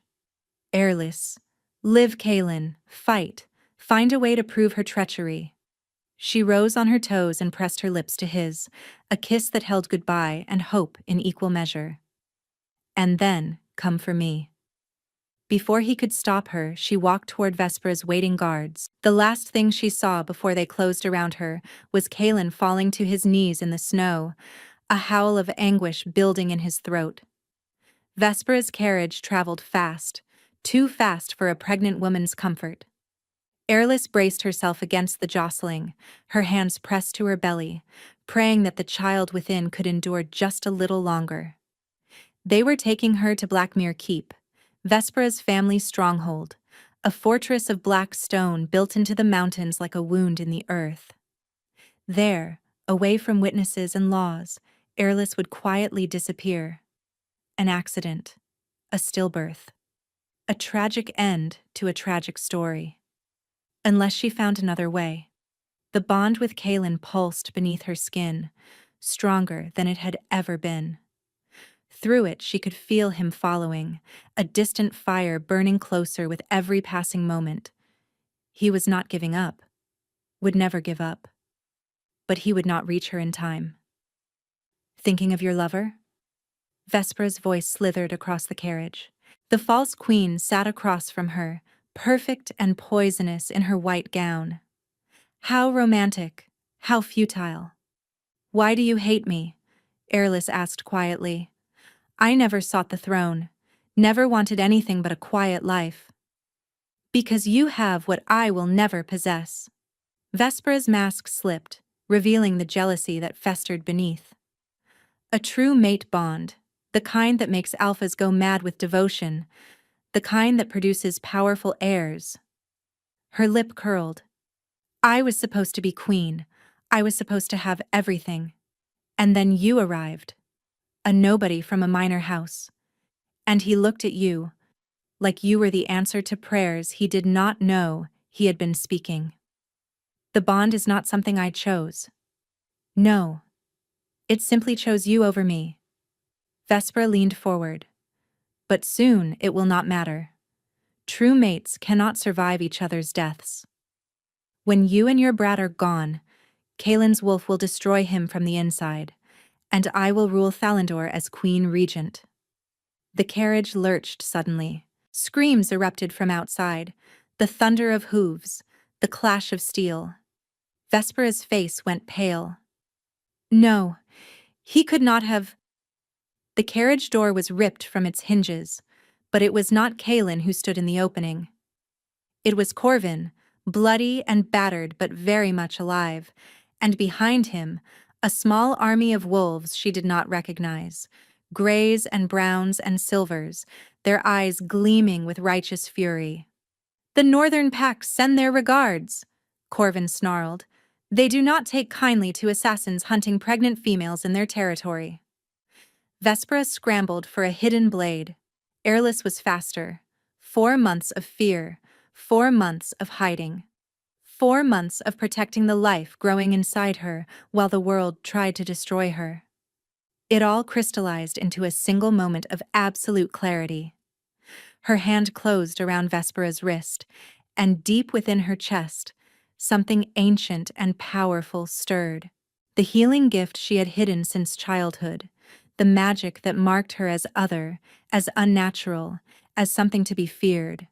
Speaker 1: "Airless. Live, Kalen. Fight. Find a way to prove her treachery." She rose on her toes and pressed her lips to his, a kiss that held goodbye and hope in equal measure. "And then, come for me." Before he could stop her, she walked toward Vespera's waiting guards. The last thing she saw before they closed around her was Kalen falling to his knees in the snow, a howl of anguish building in his throat. Vespera's carriage traveled fast, too fast for a pregnant woman's comfort. Airless braced herself against the jostling, her hands pressed to her belly, praying that the child within could endure just a little longer. They were taking her to Blackmere Keep, Vespera's family stronghold, a fortress of black stone built into the mountains like a wound in the earth. There, away from witnesses and laws, Airless would quietly disappear. An accident, a stillbirth, a tragic end to a tragic story. Unless she found another way. The bond with Kalen pulsed beneath her skin, stronger than it had ever been. Through it, she could feel him following, a distant fire burning closer with every passing moment. He was not giving up. would never give up. But he would not reach her in time. Thinking of your lover? Vespera's voice slithered across the carriage. The false queen sat across from her, perfect and poisonous in her white gown. How romantic, how futile. Why do you hate me? Airless asked quietly. I never sought the throne, never wanted anything but a quiet life. Because you have what I will never possess. Vespera's mask slipped, revealing the jealousy that festered beneath. A true mate bond, the kind that makes alphas go mad with devotion, the kind that produces powerful heirs. Her lip curled. I was supposed to be queen. I was supposed to have everything. And then you arrived. A nobody from a minor house. And he looked at you, like you were the answer to prayers he did not know he had been speaking. The bond is not something I chose. No. It simply chose you over me. Vespera leaned forward. But soon it will not matter. True mates cannot survive each other's deaths. When you and your brat are gone, Kaelin's wolf will destroy him from the inside, and I will rule Thalandor as Queen Regent. The carriage lurched suddenly. Screams erupted from outside, the thunder of hooves, the clash of steel. Vespera's face went pale. No, he could not have. The carriage door was ripped from its hinges, but it was not Kaelin who stood in the opening. It was Corvin, bloody and battered but very much alive, and behind him, a small army of wolves she did not recognize, grays and browns and silvers, their eyes gleaming with righteous fury. The northern pack send their regards, Corvin snarled. They do not take kindly to assassins hunting pregnant females in their territory. Vespera scrambled for a hidden blade. Airless was faster. 4 months of fear, 4 months of hiding. 4 months of protecting the life growing inside her while the world tried to destroy her. It all crystallized into a single moment of absolute clarity. Her hand closed around Vespera's wrist, and deep within her chest, something ancient and powerful stirred. The healing gift she had hidden since childhood, the magic that marked her as other, as unnatural, as something to be feared,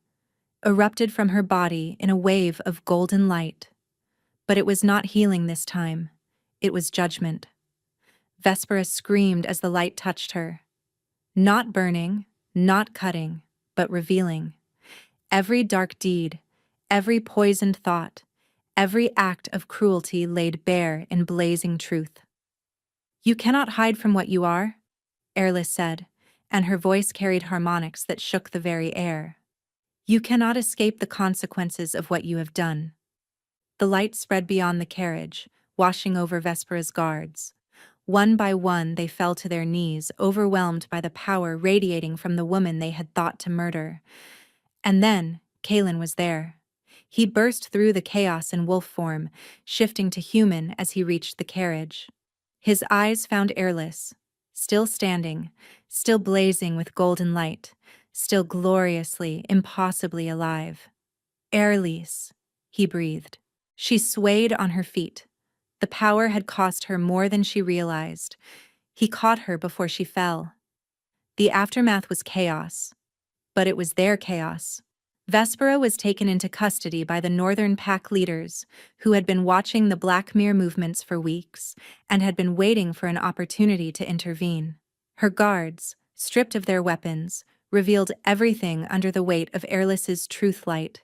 Speaker 1: erupted from her body in a wave of golden light. But it was not healing this time. It was judgment. Vespera screamed as the light touched her. Not burning, not cutting, but revealing. Every dark deed, every poisoned thought, every act of cruelty laid bare in blazing truth. You cannot hide from what you are, Airless said, and her voice carried harmonics that shook the very air. You cannot escape the consequences of what you have done. The light spread beyond the carriage, washing over Vespera's guards. One by one they fell to their knees, overwhelmed by the power radiating from the woman they had thought to murder. And then, Kaelin was there. He burst through the chaos in wolf form, shifting to human as he reached the carriage. His eyes found Airless, still standing, still blazing with golden light, still gloriously, impossibly alive. Airless, he breathed. She swayed on her feet. The power had cost her more than she realized. He caught her before she fell. The aftermath was chaos, but it was their chaos. Vespera was taken into custody by the Northern Pack leaders, who had been watching the Black Mirror movements for weeks and had been waiting for an opportunity to intervene. Her guards, stripped of their weapons, revealed everything under the weight of Airless's truth light.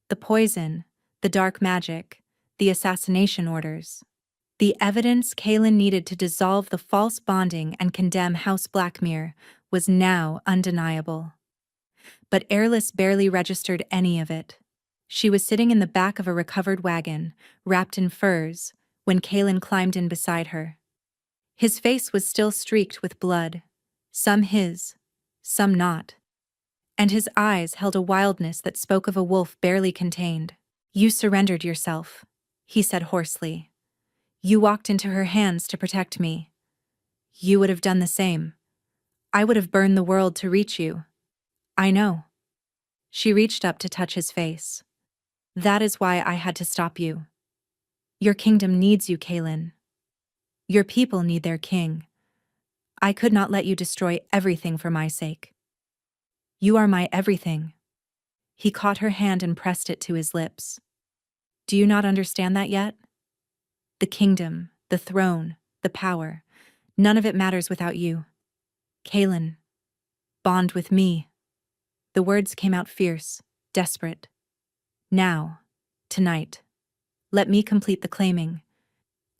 Speaker 1: The poison, the dark magic, the assassination orders. The evidence Kaelin needed to dissolve the false bonding and condemn House Blackmere was now undeniable. But Airless barely registered any of it. She was sitting in the back of a recovered wagon, wrapped in furs, when Kaelin climbed in beside her. His face was still streaked with blood, some his, some not. And his eyes held a wildness that spoke of a wolf barely contained. You surrendered yourself, he said hoarsely. You walked into her hands to protect me. You would have done the same. I would have burned the world to reach you. I know. She reached up to touch his face. That is why I had to stop you. Your kingdom needs you, Kaelin. Your people need their king. I could not let you destroy everything for my sake. You are my everything. He caught her hand and pressed it to his lips. Do you not understand that yet? The kingdom, the throne, the power, none of it matters without you. Kaelin, bond with me. The words came out fierce, desperate. Now, tonight, let me complete the claiming.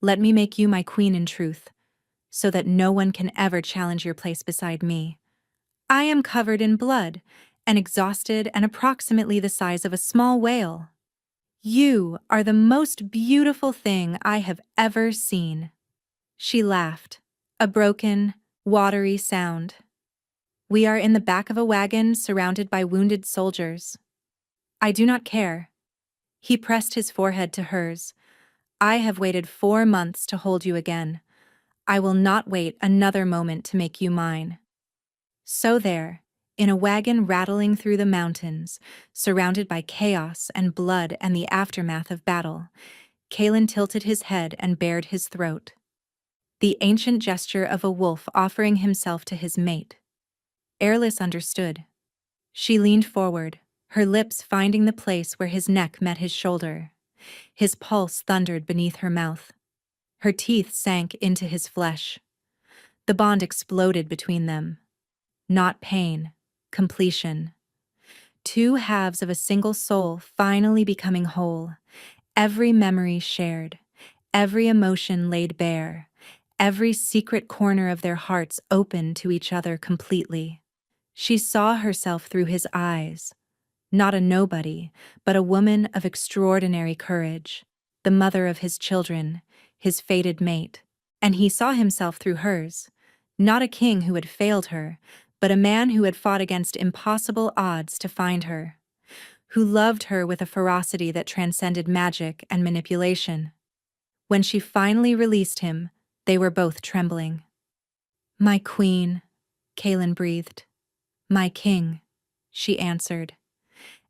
Speaker 1: Let me make you my queen in truth, so that no one can ever challenge your place beside me. I am covered in blood, and exhausted and approximately the size of a small whale. You are the most beautiful thing I have ever seen. She laughed, a broken, watery sound. We are in the back of a wagon surrounded by wounded soldiers. I do not care. He pressed his forehead to hers. I have waited 4 months to hold you again. I will not wait another moment to make you mine. So there, in a wagon rattling through the mountains, surrounded by chaos and blood and the aftermath of battle, Kaelin tilted his head and bared his throat. The ancient gesture of a wolf offering himself to his mate. Airless understood. She leaned forward, her lips finding the place where his neck met his shoulder. His pulse thundered beneath her mouth. Her teeth sank into his flesh. The bond exploded between them. Not pain, completion. Two halves of a single soul finally becoming whole. Every memory shared, every emotion laid bare, every secret corner of their hearts open to each other completely. She saw herself through his eyes. Not a nobody, but a woman of extraordinary courage, the mother of his children, his fated mate. And he saw himself through hers, not a king who had failed her, but a man who had fought against impossible odds to find her, who loved her with a ferocity that transcended magic and manipulation. When she finally released him, they were both trembling. My queen, Kaelin breathed. My king, she answered.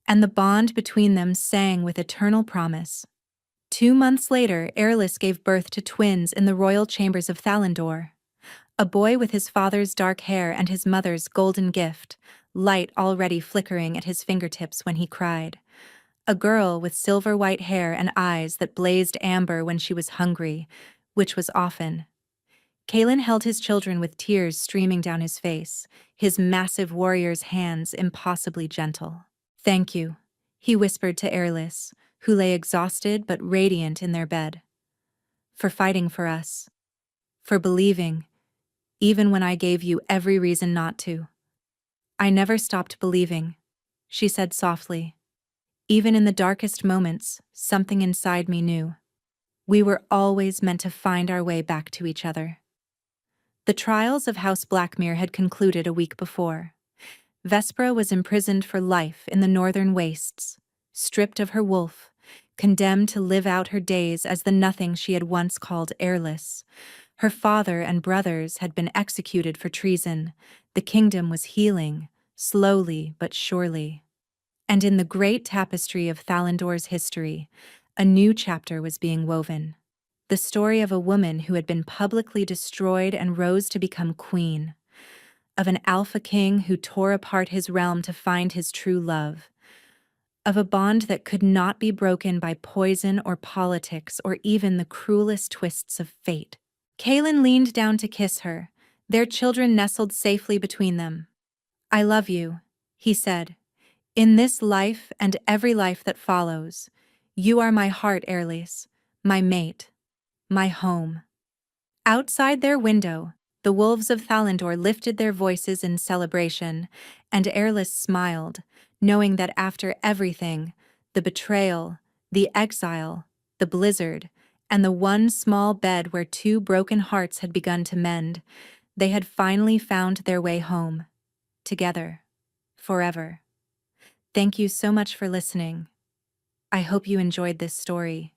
Speaker 1: And the bond between them sang with eternal promise. 2 months later, Airless gave birth to twins in the royal chambers of Thalandor. A boy with his father's dark hair and his mother's golden gift, light already flickering at his fingertips when he cried. A girl with silver-white hair and eyes that blazed amber when she was hungry, which was often. Kaelin held his children with tears streaming down his face, his massive warrior's hands impossibly gentle. Thank you, he whispered to Airless, who lay exhausted but radiant in their bed. For fighting for us. For believing, even when I gave you every reason not to. I never stopped believing, she said softly. Even in the darkest moments, something inside me knew. We were always meant to find our way back to each other. The trials of House Blackmere had concluded a week before. Vespera was imprisoned for life in the northern wastes, stripped of her wolf, condemned to live out her days as the nothing she had once called Airless. Her father and brothers had been executed for treason. The kingdom was healing, slowly but surely. And in the great tapestry of Thalandor's history, a new chapter was being woven. The story of a woman who had been publicly destroyed and rose to become queen. Of an Alpha King who tore apart his realm to find his true love. Of a bond that could not be broken by poison or politics or even the cruelest twists of fate. Kaelin leaned down to kiss her, their children nestled safely between them. I love you, he said. In this life and every life that follows, you are my heart, Airless, my mate, my home. Outside their window, the wolves of Thalandor lifted their voices in celebration, and Airless smiled, knowing that after everything, the betrayal, the exile, the blizzard, and the one small bed where 2 broken hearts had begun to mend, they had finally found their way home. Together. Forever. Thank you so much for listening. I hope you enjoyed this story.